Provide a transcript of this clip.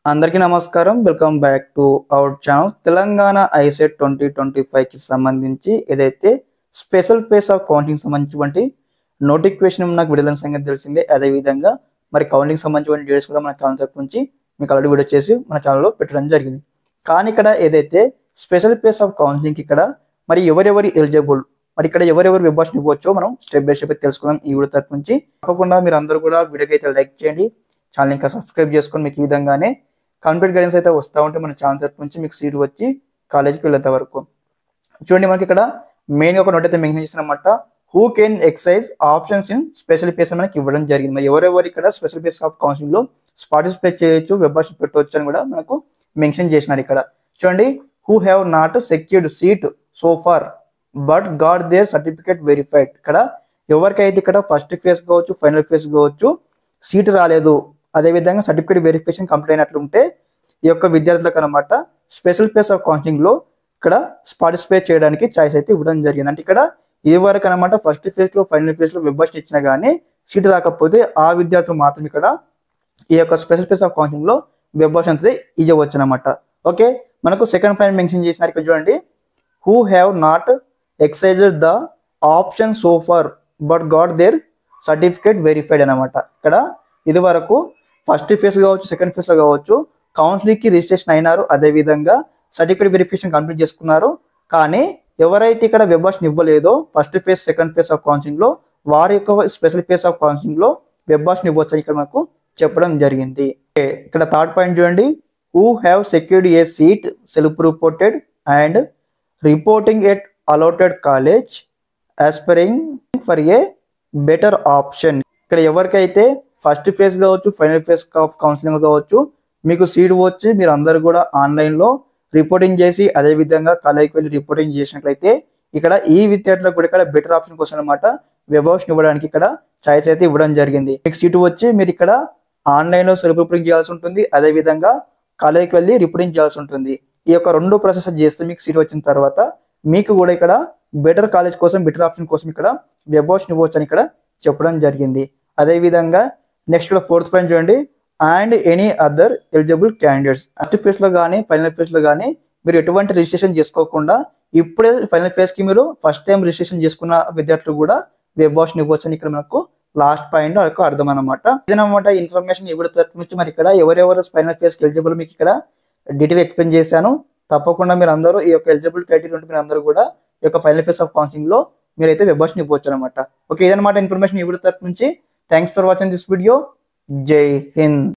అందరికీ నమస్కారం. Welcome back to our channel. Telangana ICET 2025 కి సంబంధించి ఏదైతే స్పెషల్ పేస్ ఆఫ్ కౌంటింగ్ సంబంధించినటువంటి నోటిఫికేషన్ నాకు విడుదల సంగతి తెలిసిందే. అదేవిధంగా మరి కౌంటింగ్ సంబంధించిన డీటెయిల్స్ కూడా మన ఛానల్ తరపు నుంచి మీకు ఆల్రెడీ వీడియో చేసి మన ఛానల్లో పెట్టడం జరిగింది. కానీ ఇక్కడ ఏదైతే స్పెషల్ పేస్ ఆఫ్ కౌన్సిలింగ్ ఇక్కడ మరి ఎవరెవరి ఎలిజిబుల్, మరి ఇక్కడ ఎవరెవరు విభాషణ ఇవ్వచ్చో మనం స్టెప్ బై స్టెప్ తెలుసుకుందాం ఈ వీడియో తరపు నుంచి. తప్పకుండా మీరు అందరూ కూడా వీడియోకి అయితే లైక్ చేయండి, ఛానల్ ఇంకా సబ్స్క్రైబ్ చేసుకొని మీకు ఈ విధంగానే కంప్లీట్ గైడెన్స్ అయితే వస్తూ ఉంటే మన ఛానల్ తరపు నుంచి మీకు సీట్ వచ్చి కాలేజీకి వెళ్ళేంత వరకు. చూడండి, మనకి ఇక్కడ మెయిన్గా ఒక నోట్ అయితే మెన్షన్ చేసినమాట. Who can exercise options in special phase మనకి ఇవ్వడం జరిగింది. మరి ఎవరెవరు ఇక్కడ స్పెషల్ పేస్ ఆఫ్ కౌన్సిలింగ్ లో పార్టిసిపేట్ చేయొచ్చు, వెబ్బాష్ పెట్టవచ్చు అని కూడా మనకు మెన్షన్ చేసినారు. ఇక్కడ చూడండి, who have not secured seat so far but got their certificate verified. ఇక్కడ ఎవరికైతే ఇక్కడ ఫస్ట్ ఫేజ్ కావచ్చు, ఫైనల్ ఫేజ్ కావచ్చు సీట్ రాలేదు, అదేవిధంగా సర్టిఫికేట్ వెరిఫికేషన్ కంప్లీట్ అయినట్లు ఉంటే ఈ యొక్క విద్యార్థులకు అనమాట స్పెషల్ పేస్ ఆఫ్ కౌన్సిలింగ్ లో ఇక్కడ పార్టిసిపేట్ చేయడానికి ఛాయిస్ అయితే ఇవ్వడం జరిగింది. అంటే ఇక్కడ ఇది వరకు అనమాట ఫస్ట్ ఫేజ్ లో, ఫైనల్ ఫేజ్ లో వెబ్బాష్ ఇచ్చినా కానీ సీట్ రాకపోతే ఆ విద్యార్థులు మాత్రం ఇక్కడ ఈ యొక్క స్పెషల్ పేస్ ఆఫ్ కౌన్సిలింగ్ లో వెబ్బాష్ అనేది ఇవ్వచ్చు అనమాట. ఓకే, మనకు సెకండ్ పాయింట్ మెన్షన్ చేసినారు. ఇక్కడ చూడండి, who have not exercised the option so far but got their certificate verified అనమాట. ఇక్కడ ఇది వరకు ఫస్ట్ ఫేజ్ కావచ్చు, సెకండ్ ఫేజ్ లో కావచ్చు కౌన్సిలింగ్ కి రిజిస్ట్రేషన్ అయినారు, అదేవిధంగా సర్టిఫికేట్ వెరిఫికేషన్ కంప్లీట్ చేసుకున్నారు. కానీ ఎవరైతే ఇక్కడ వెబ్బాష్ ఇవ్వలేదో first phase, second phase of counselling లో వారి యొక్క స్పెషల్ ఫేజ్ ఆఫ్ కౌన్సిలింగ్ లో వెబ్బాష్ ఇవ్వచ్చు ఇక్కడ మనకు చెప్పడం జరిగింది. ఇక్కడ థర్డ్ పాయింట్ చూడండి, who have secured A seat self reported and reporting at allotted college aspiring for a better option. ఇక్కడ ఎవరికైతే ఫస్ట్ ఫేజ్ కావచ్చు, ఫైనల్ ఫేజ్ ఆఫ్ కౌన్సిలింగ్ కావచ్చు మీకు సీట్ వచ్చి మీరు అందరు కూడా ఆన్లైన్ లో రిపోర్టింగ్ చేసి అదేవిధంగా కాలేజీకి వెళ్ళి రిపోర్టింగ్ చేసినట్లయితే ఇక్కడ ఈ విద్యార్థులకు కూడా ఇక్కడ బెటర్ ఆప్షన్ కోసం అనమాట వెబ్బాష్ ఇవ్వడానికి ఇక్కడ ఛాయిస్ అయితే ఇవ్వడం జరిగింది. మీకు సీట్ వచ్చి మీరు ఇక్కడ ఆన్లైన్ లో సెల్ఫ్ రిపోర్టింగ్ చేయాల్సి ఉంటుంది, అదేవిధంగా కాలేజీకి వెళ్ళి రిపోర్టింగ్ చేయాల్సి ఉంటుంది. ఈ యొక్క రెండు ప్రాసెస్ చేస్తే మీకు సీట్ వచ్చిన తర్వాత మీకు కూడా ఇక్కడ బెటర్ కాలేజ్ కోసం, బెటర్ ఆప్షన్ కోసం ఇక్కడ వెబ్బాష్ ఇవ్వచ్చు అని ఇక్కడ చెప్పడం జరిగింది. అదేవిధంగా నెక్స్ట్ ఇక్కడ ఫోర్త్ పాయింట్ చూడండి, and any other eligible candidates. First phase లో కానీ ఫైనల్ ఫేజ్ లో కానీ మీరు ఎటువంటి రిజిస్ట్రేషన్ చేసుకోకుండా ఇప్పుడే ఫైనల్ ఫేజ్ కి మీరు ఫస్ట్ టైం రిజిస్ట్రేషన్ చేసుకున్న విద్యార్థులు కూడా వెబ్బాష్ ఇవ్వచ్చు అని ఇక్కడ మనకు లాస్ట్ పాయింట్ వరకు అర్థం అనమాట. ఇదనమాట ఇన్ఫర్మేషన్ ఇవ్వడం తరపు నుంచి. మరి ఇక్కడ ఎవరెవరు ఫైనల్ ఫేజ్ కి ఎలిజిబుల్ మీకు ఇక్కడ డీటెయిల్ ఎక్స్ప్లెయిన్ చేశాను. తప్పకుండా మీరు అందరూ ఈ యొక్క ఎలిజిబుల్ క్రైటీరియా ఉంటే మీరు అందరూ కూడా ఈ యొక్క ఫైనల్ ఫేజ్ ఆఫ్ కౌన్సిలింగ్ లో మీరైతే వెబ్బాష్ ఇవ్వచ్చు అనమాట. ఓకే, ఇదనమాట ఇన్ఫర్మేషన్ ఇవ్వడం తరపు నుంచి. Thanks for watching this video. జై హింద్.